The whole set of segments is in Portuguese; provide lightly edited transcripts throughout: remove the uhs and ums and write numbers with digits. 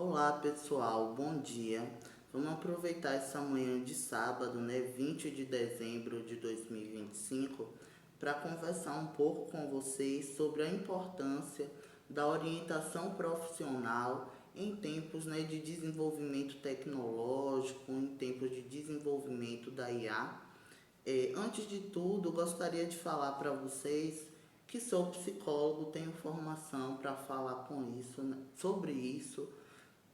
Olá pessoal, bom dia. Vamos aproveitar essa manhã de sábado, 20 de dezembro de 2025, para conversar um pouco com vocês sobre a importância da orientação profissional em tempos, de desenvolvimento tecnológico, em tempos de desenvolvimento da IA. Antes de tudo, gostaria de falar para vocês que sou psicólogo, tenho formação para falar sobre isso,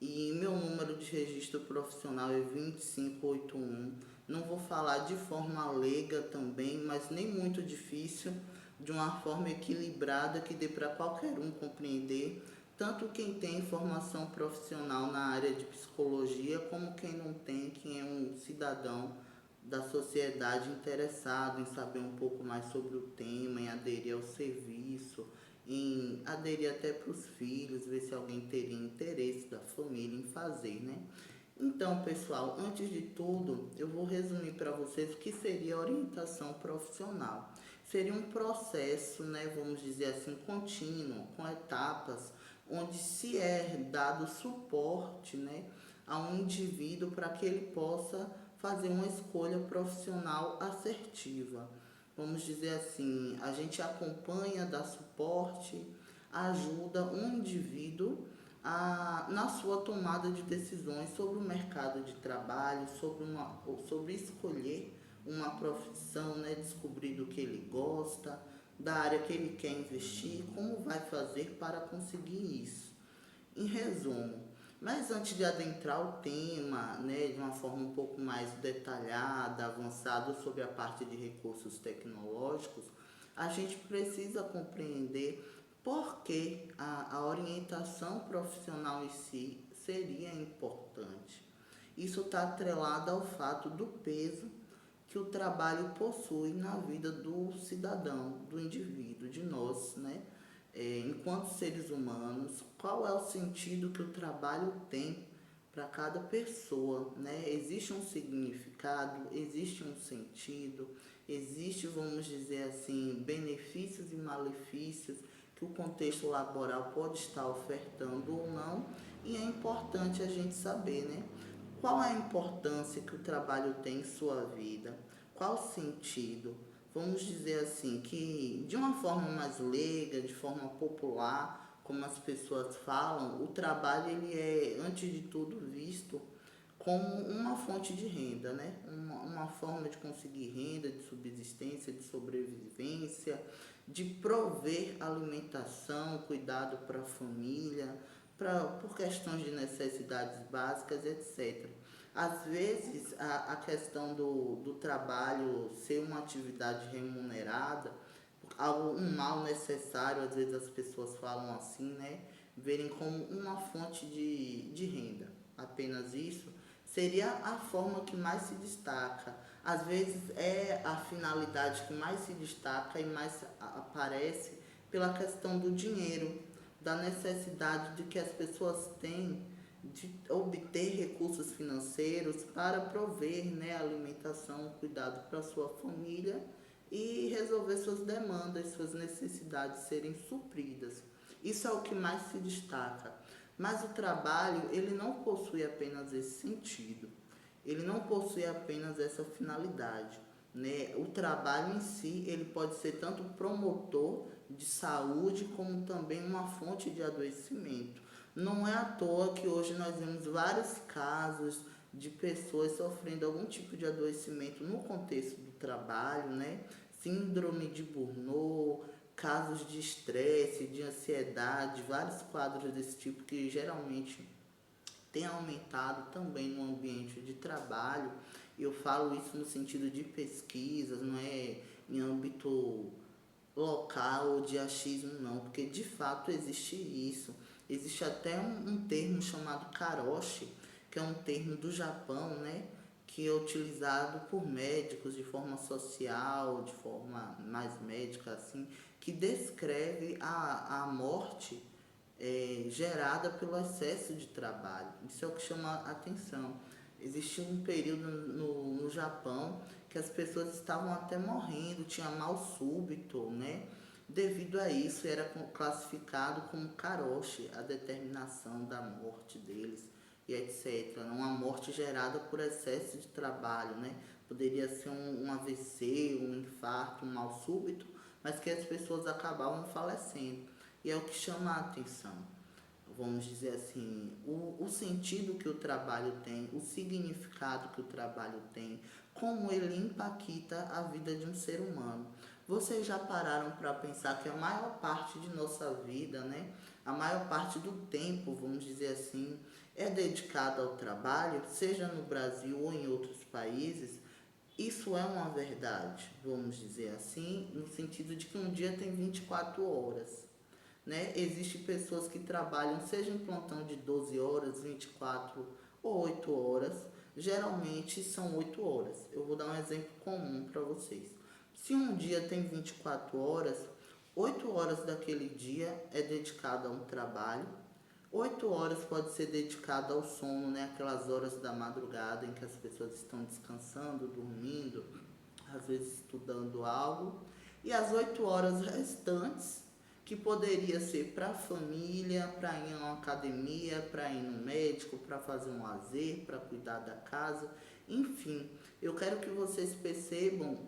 e meu número de registro profissional é 2581. Não vou falar de forma leiga também, mas nem muito difícil, de uma forma equilibrada que dê para qualquer um compreender, tanto quem tem formação profissional na área de psicologia, como quem não tem, quem é um cidadão da sociedade interessado em saber um pouco mais sobre o tema, em aderir ao serviço, em aderir até para os filhos, ver se alguém teria interesse da família em fazer, né? Então, pessoal, antes de tudo, eu vou resumir para vocês o que seria orientação profissional. Seria um processo, vamos dizer assim, contínuo, com etapas, onde se é dado suporte, a um indivíduo para que ele possa fazer uma escolha profissional assertiva. Vamos dizer assim, a gente acompanha, dá suporte, ajuda um indivíduo na sua tomada de decisões sobre o mercado de trabalho, sobre escolher uma profissão, descobrir do que ele gosta, da área que ele quer investir, como vai fazer para conseguir isso. Em resumo, mas antes de adentrar o tema, de uma forma um pouco mais detalhada, avançada sobre a parte de recursos tecnológicos, a gente precisa compreender por que a orientação profissional em si seria importante. Isso está atrelado ao fato do peso que o trabalho possui na vida do cidadão, do indivíduo, de nós, enquanto seres humanos, qual é o sentido que o trabalho tem para cada pessoa, Existe um significado, existe um sentido, existe, vamos dizer assim, benefícios e malefícios que o contexto laboral pode estar ofertando ou não, e é importante a gente saber, qual é a importância que o trabalho tem em sua vida, qual o sentido. Vamos dizer assim, que de uma forma mais leiga, de forma popular, como as pessoas falam, o trabalho ele é, antes de tudo, visto como uma fonte de renda, uma forma de conseguir renda, de subsistência, de sobrevivência, de prover alimentação, cuidado para a família, por questões de necessidades básicas, etc. Às vezes, a questão do trabalho ser uma atividade remunerada, um mal necessário, às vezes as pessoas falam assim, verem como uma fonte de renda. Apenas isso seria a forma que mais se destaca. Às vezes é a finalidade que mais se destaca e mais aparece pela questão do dinheiro, da necessidade de que as pessoas têm de obter recursos financeiros para prover, alimentação, cuidado para sua família e resolver suas demandas, suas necessidades serem supridas. Isso é o que mais se destaca. Mas o trabalho, ele não possui apenas esse sentido. Ele não possui apenas essa finalidade. O trabalho em si, ele pode ser tanto promotor de saúde como também uma fonte de adoecimento. Não é à toa que hoje nós vemos vários casos de pessoas sofrendo algum tipo de adoecimento no contexto do trabalho, Síndrome de Burnout, casos de estresse, de ansiedade, vários quadros desse tipo que geralmente tem aumentado também no ambiente de trabalho. Eu falo isso no sentido de pesquisas, não é em âmbito local ou de achismo não, porque de fato existe isso. Existe até um termo chamado karoshi, que é um termo do Japão, que é utilizado por médicos de forma social, de forma mais médica assim, que descreve a morte gerada pelo excesso de trabalho. Isso é o que chama a atenção. Existiu um período no Japão que as pessoas estavam até morrendo, tinha mal súbito, Devido a isso, era classificado como karoshi, a determinação da morte deles e etc. Uma morte gerada por excesso de trabalho, né? Poderia ser um AVC, um infarto, um mal súbito, mas que as pessoas acabavam falecendo. E é o que chama a atenção, vamos dizer assim, o sentido que o trabalho tem, o significado que o trabalho tem, como ele impacta a vida de um ser humano. Vocês já pararam para pensar que a maior parte de nossa vida, né, a maior parte do tempo, vamos dizer assim, é dedicada ao trabalho, seja no Brasil ou em outros países? Isso é uma verdade, vamos dizer assim, no sentido de que um dia tem 24 horas, né? Existem pessoas que trabalham, seja em plantão de 12 horas, 24 ou 8 horas. Geralmente são 8 horas. Eu vou dar um exemplo comum para vocês. Se um dia tem 24 horas, 8 horas daquele dia é dedicado a um trabalho. 8 horas pode ser dedicada ao sono, né? Aquelas horas da madrugada em que as pessoas estão descansando, dormindo, às vezes estudando algo. E as 8 horas restantes, que poderia ser para a família, para ir a uma academia, para ir no médico, para fazer um lazer, para cuidar da casa, enfim. Eu quero que vocês percebam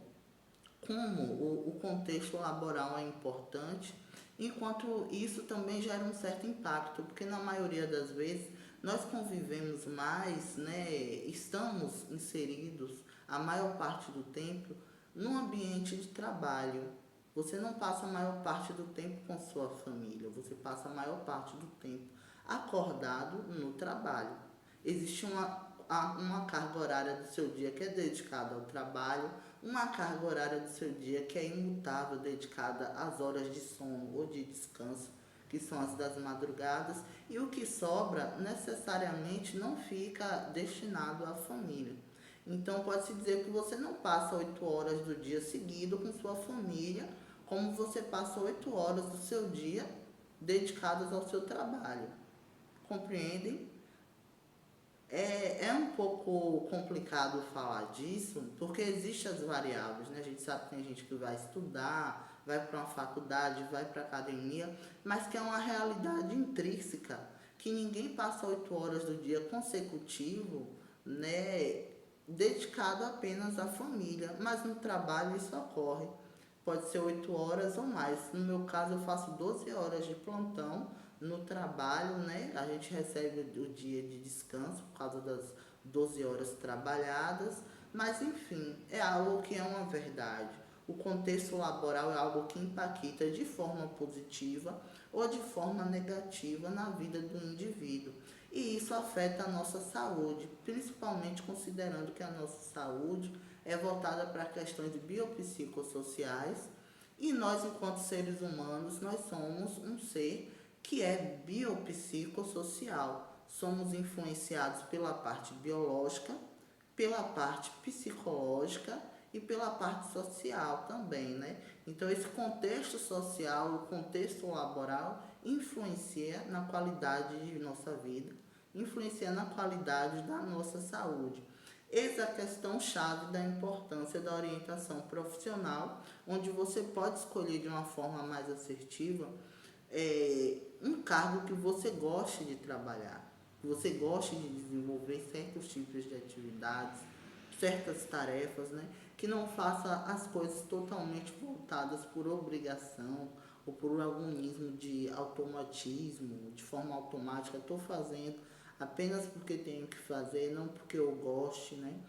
como o contexto laboral é importante, enquanto isso também gera um certo impacto, porque na maioria das vezes nós convivemos mais, né, estamos inseridos a maior parte do tempo num ambiente de trabalho. Você não passa a maior parte do tempo com sua família, você passa a maior parte do tempo acordado no trabalho. Existe uma carga horária do seu dia que é dedicada ao trabalho, uma carga horária do seu dia que é imutável, dedicada às horas de sono ou de descanso, que são as das madrugadas, e o que sobra necessariamente não fica destinado à família. Então pode-se dizer que você não passa 8 horas do dia seguido com sua família, como você passa 8 horas do seu dia dedicadas ao seu trabalho. Compreendem? É um pouco complicado falar disso, porque existem as variáveis, né? A gente sabe que tem gente que vai estudar, vai para uma faculdade, vai para academia, mas que é uma realidade intrínseca, que ninguém passa 8 horas do dia consecutivo, né, dedicado apenas à família, mas no trabalho isso ocorre. Pode ser 8 horas ou mais. No meu caso, eu faço 12 horas de plantão no trabalho, né? A gente recebe o dia de descanso por causa das 12 horas trabalhadas, mas enfim, é algo que é uma verdade. O contexto laboral é algo que impacta de forma positiva ou de forma negativa na vida do indivíduo. E isso afeta a nossa saúde, principalmente considerando que a nossa saúde é voltada para questões biopsicossociais e nós, enquanto seres humanos, nós somos um ser que é biopsicossocial. Somos influenciados pela parte biológica, pela parte psicológica e pela parte social também, né? Então esse contexto social, o contexto laboral influencia na qualidade de nossa vida, influencia na qualidade da nossa saúde. Eis a questão chave da importância da orientação profissional, onde você pode escolher de uma forma mais assertiva um cargo que você goste de trabalhar, que você goste de desenvolver certos tipos de atividades, certas tarefas, né? Que não faça as coisas totalmente voltadas por obrigação ou por algum nível de automatismo, de forma automática. Estou fazendo apenas porque tenho que fazer, não porque eu goste, né?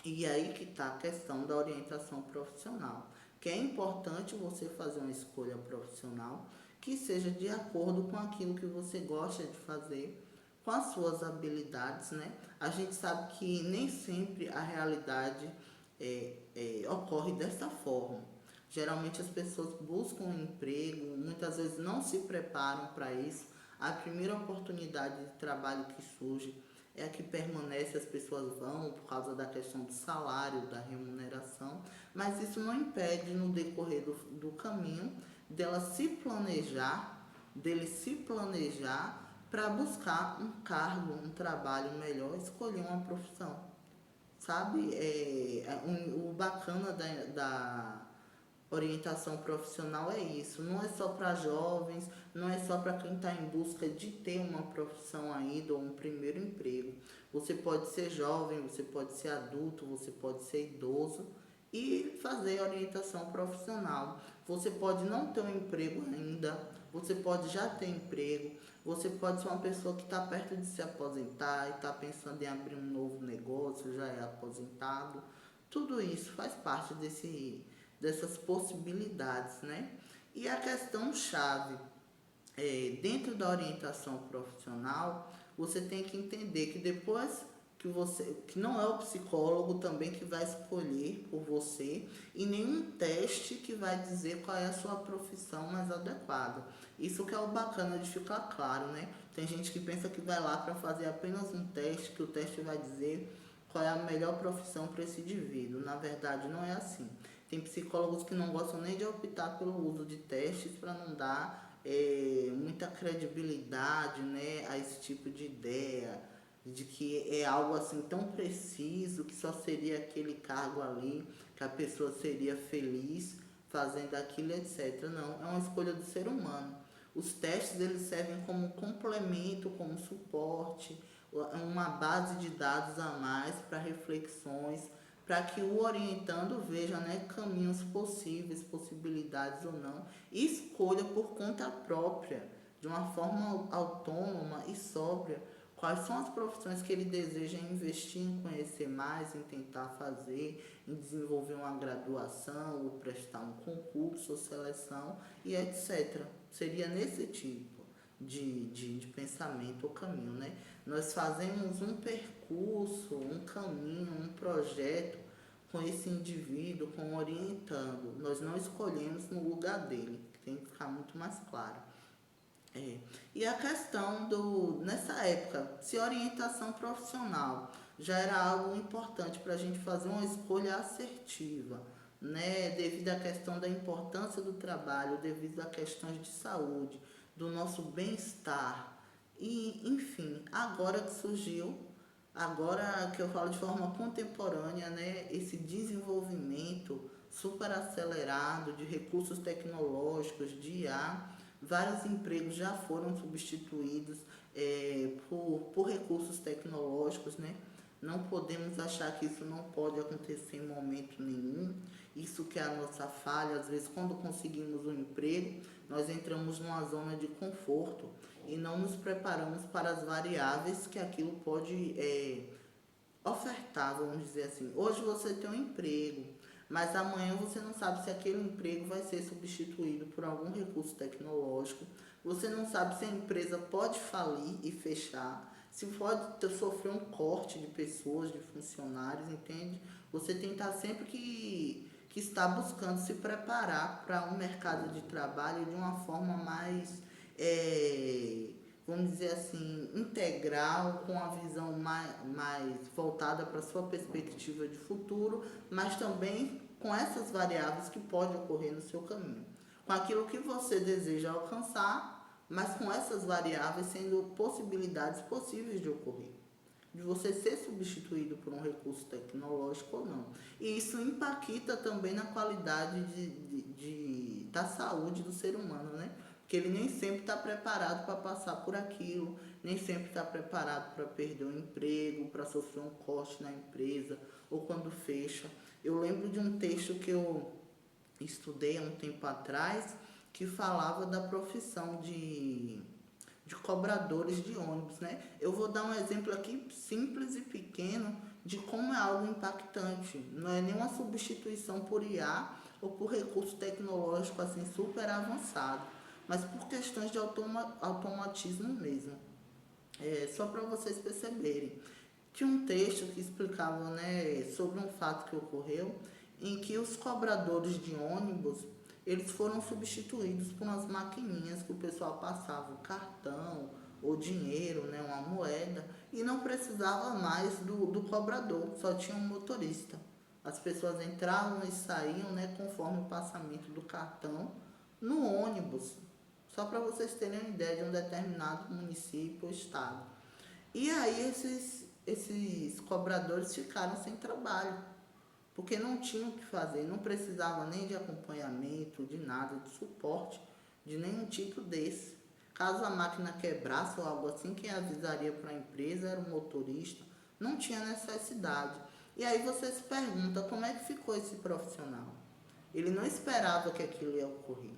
E aí que está a questão da orientação profissional, que é importante você fazer uma escolha profissional que seja de acordo com aquilo que você gosta de fazer, com as suas habilidades, né? A gente sabe que nem sempre a realidade ocorre dessa forma. Geralmente as pessoas buscam um emprego, muitas vezes não se preparam para isso. A primeira oportunidade de trabalho que surge é a que permanece, as pessoas vão por causa da questão do salário, da remuneração, mas isso não impede no decorrer do caminho dela se planejar, dele se planejar para buscar um cargo, um trabalho melhor, escolher uma profissão. Sabe, o bacana Orientação profissional é isso, não é só para jovens, não é só para quem está em busca de ter uma profissão ainda ou um primeiro emprego. Você pode ser jovem, você pode ser adulto, você pode ser idoso e fazer orientação profissional. Você pode não ter um emprego ainda, você pode já ter emprego, você pode ser uma pessoa que está perto de se aposentar e está pensando em abrir um novo negócio, já é aposentado. Tudo isso faz parte dessas possibilidades, né? E a questão chave dentro da orientação profissional, você tem que entender que depois que não é o psicólogo também que vai escolher por você e nenhum teste que vai dizer qual é a sua profissão mais adequada. Isso que é o bacana de ficar claro, né? Tem gente que pensa que vai lá para fazer apenas um teste, que o teste vai dizer qual é a melhor profissão para esse indivíduo. Na verdade, não é assim. Tem psicólogos que não gostam nem de optar pelo uso de testes para não dar muita credibilidade, né, a esse tipo de ideia, de que é algo assim tão preciso que só seria aquele cargo ali, que a pessoa seria feliz fazendo aquilo, etc. Não, é uma escolha do ser humano. Os testes eles servem como complemento, como suporte, uma base de dados a mais para reflexões, para que o orientando veja, né, caminhos possíveis, possibilidades ou não, e escolha por conta própria, de uma forma autônoma e sóbria, quais são as profissões que ele deseja investir em conhecer mais, em tentar fazer, em desenvolver uma graduação, ou prestar um concurso ou seleção e etc. Seria nesse tipo de pensamento ou caminho, né? Nós fazemos um percurso, um caminho, um projeto com esse indivíduo, com orientando. Nós não escolhemos no lugar dele, tem que ficar muito mais claro. E a questão nessa época, se orientação profissional já era algo importante para a gente fazer uma escolha assertiva, né? Devido à questão da importância do trabalho, devido a questões de saúde, do nosso bem-estar. E, enfim, agora que surgiu, agora que eu falo de forma contemporânea, né, esse desenvolvimento super acelerado de recursos tecnológicos, de IA, vários empregos já foram substituídos por recursos tecnológicos, né? Não podemos achar que isso não pode acontecer em momento nenhum. Isso que é a nossa falha. Às vezes, quando conseguimos um emprego, nós entramos numa zona de conforto e não nos preparamos para as variáveis que aquilo pode ofertar, vamos dizer assim. Hoje você tem um emprego, mas amanhã você não sabe se aquele emprego vai ser substituído por algum recurso tecnológico. Você não sabe se a empresa pode falir e fechar, se pode sofrer um corte de pessoas, de funcionários, entende? Você tem que estar sempre que está buscando se preparar para um mercado de trabalho de uma forma mais, vamos dizer assim, integral, com a visão mais voltada para a sua perspectiva de futuro, mas também com essas variáveis que podem ocorrer no seu caminho. Com aquilo que você deseja alcançar, mas com essas variáveis sendo possibilidades possíveis de ocorrer, de você ser substituído por um recurso tecnológico ou não. E isso impacta também na qualidade da saúde do ser humano, né? Porque ele nem sempre está preparado para passar por aquilo, nem sempre está preparado para perder um emprego, para sofrer um corte na empresa, ou quando fecha. Eu lembro de um texto que eu estudei há um tempo atrás, que falava da profissão de cobradores de ônibus, né? Eu vou dar um exemplo aqui simples e pequeno de como é algo impactante. Não é nenhuma substituição por IA ou por recurso tecnológico assim super avançado, mas por questões de automatismo mesmo. Só para vocês perceberem. Tinha um texto que explicava, né, sobre um fato que ocorreu em que os cobradores de ônibus eles foram substituídos por umas maquininhas que o pessoal passava o cartão ou dinheiro, né, uma moeda, e não precisava mais do cobrador, só tinha um motorista. As pessoas entravam e saíam, né, conforme o passamento do cartão no ônibus, só para vocês terem uma ideia de um determinado município ou estado. E aí esses cobradores ficaram sem trabalho. porque não tinham o que fazer, não precisava nem de acompanhamento, de nada, de suporte, de nenhum tipo desse. Caso a máquina quebrasse ou algo assim, quem avisaria para a empresa era o motorista, não tinha necessidade. E aí você se pergunta como é que ficou esse profissional? Ele não esperava que aquilo ia ocorrer.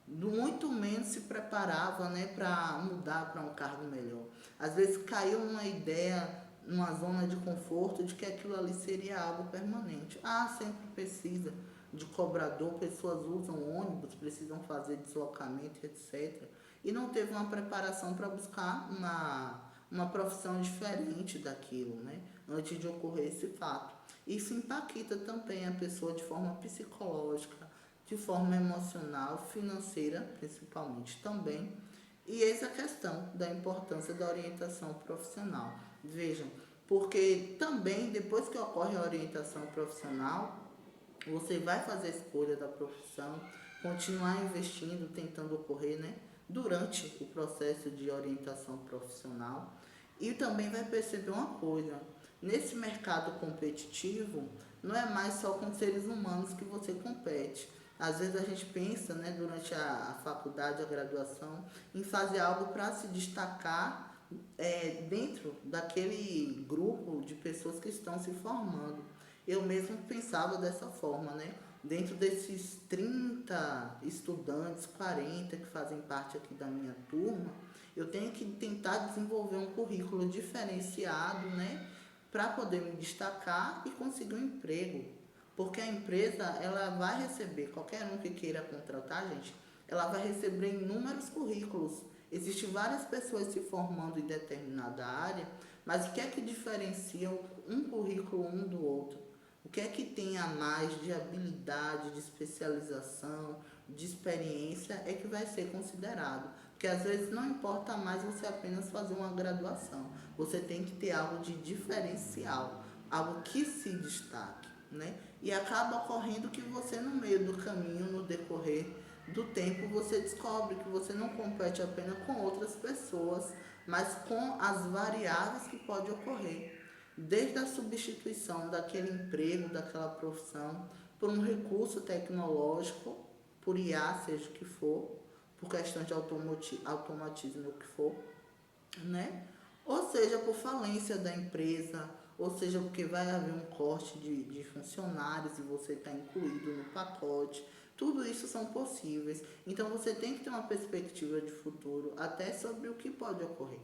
Muito menos se preparava, né, para mudar para um cargo melhor. Às vezes caiu uma ideia, numa zona de conforto de que aquilo ali seria algo permanente. Ah, sempre precisa de cobrador, pessoas usam ônibus, precisam fazer deslocamento, etc. E não teve uma preparação para buscar uma profissão diferente daquilo, né, antes de ocorrer esse fato. Isso impacta também a pessoa de forma psicológica, de forma emocional, financeira, principalmente também. E eis a questão da importância da orientação profissional. Vejam, porque também depois que ocorre a orientação profissional, você vai fazer a escolha da profissão, continuar investindo, tentando ocorrer, né, durante o processo de orientação profissional. E também vai perceber uma coisa, nesse mercado competitivo, não é mais só com seres humanos que você compete. Às vezes a gente pensa, né, durante a faculdade, a graduação, em fazer algo para se destacar dentro daquele grupo de pessoas que estão se formando. Eu mesmo pensava dessa forma, né? Dentro desses 30 estudantes, 40 que fazem parte aqui da minha turma, eu tenho que tentar desenvolver um currículo diferenciado, né? Para poder me destacar e conseguir um emprego. Porque a empresa, ela vai receber, qualquer um que queira contratar, gente, ela vai receber inúmeros currículos. Existem várias pessoas se formando em determinada área, mas o que é que diferencia um currículo um do outro? O que é que tem a mais de habilidade, de especialização, de experiência é que vai ser considerado. Porque às vezes não importa mais você apenas fazer uma graduação. Você tem que ter algo de diferencial, algo que se destaque, né? E acaba ocorrendo que você no meio do caminho, no decorrer do tempo, você descobre que você não compete apenas com outras pessoas, mas com as variáveis que pode ocorrer. Desde a substituição daquele emprego, daquela profissão, por um recurso tecnológico, por IA, seja o que for, por questão de automatismo, o que for, né? Ou seja, por falência da empresa, ou seja, porque vai haver um corte de funcionários e você está incluído no pacote. Tudo isso são possíveis. Então você tem que ter uma perspectiva de futuro até sobre o que pode ocorrer.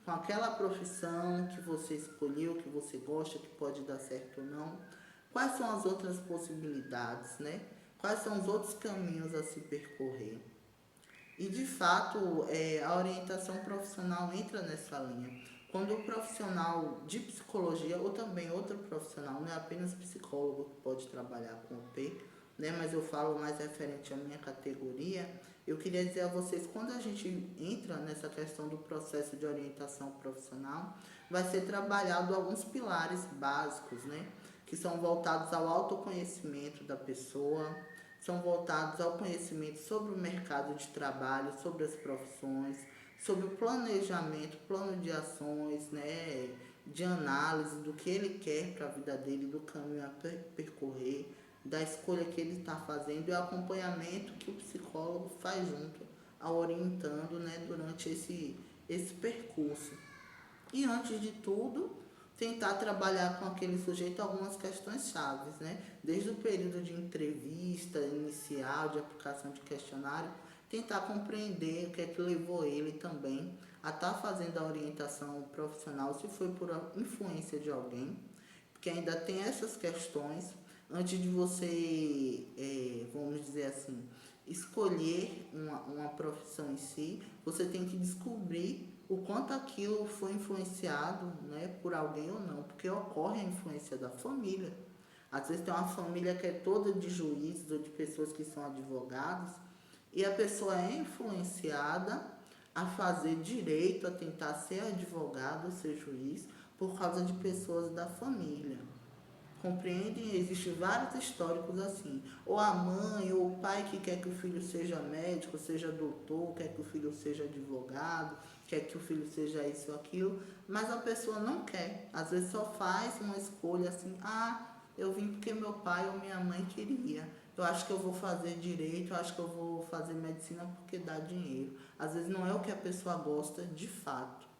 Com aquela profissão que você escolheu, que você gosta, que pode dar certo ou não. Quais são as outras possibilidades, né? Quais são os outros caminhos a se percorrer? E de fato, a orientação profissional entra nessa linha. Quando o profissional de psicologia, ou também outro profissional, não é apenas psicólogo que pode trabalhar com o P, né, mas eu falo mais referente à minha categoria, eu queria dizer a vocês, quando a gente entra nessa questão do processo de orientação profissional, vai ser trabalhado alguns pilares básicos, né, que são voltados ao autoconhecimento da pessoa, são voltados ao conhecimento sobre o mercado de trabalho, sobre as profissões, sobre o planejamento, plano de ações, né, de análise do que ele quer para a vida dele, do caminho a percorrer, da escolha que ele está fazendo e o acompanhamento que o psicólogo faz junto ao orientando, né, durante esse percurso. E antes de tudo, tentar trabalhar com aquele sujeito algumas questões chaves, né? Desde o período de entrevista inicial, de aplicação de questionário, tentar compreender o que é que levou ele também a estar fazendo a orientação profissional, se foi por influência de alguém, porque ainda tem essas questões, antes de você, vamos dizer assim, escolher uma profissão em si, você tem que descobrir o quanto aquilo foi influenciado, né, por alguém ou não, porque ocorre a influência da família. Às vezes tem uma família que é toda de juízes ou de pessoas que são advogados e a pessoa é influenciada a fazer direito, a tentar ser advogado, ser juiz, por causa de pessoas da família. Compreendem? Existem vários históricos assim. Ou a mãe ou o pai que quer que o filho seja médico, seja doutor, quer que o filho seja advogado, quer que o filho seja isso ou aquilo, mas a pessoa não quer. Às vezes só faz uma escolha assim, Eu vim porque meu pai ou minha mãe queria. Eu acho que eu vou fazer direito, eu acho que eu vou fazer medicina porque dá dinheiro. Às vezes não é o que a pessoa gosta de fato.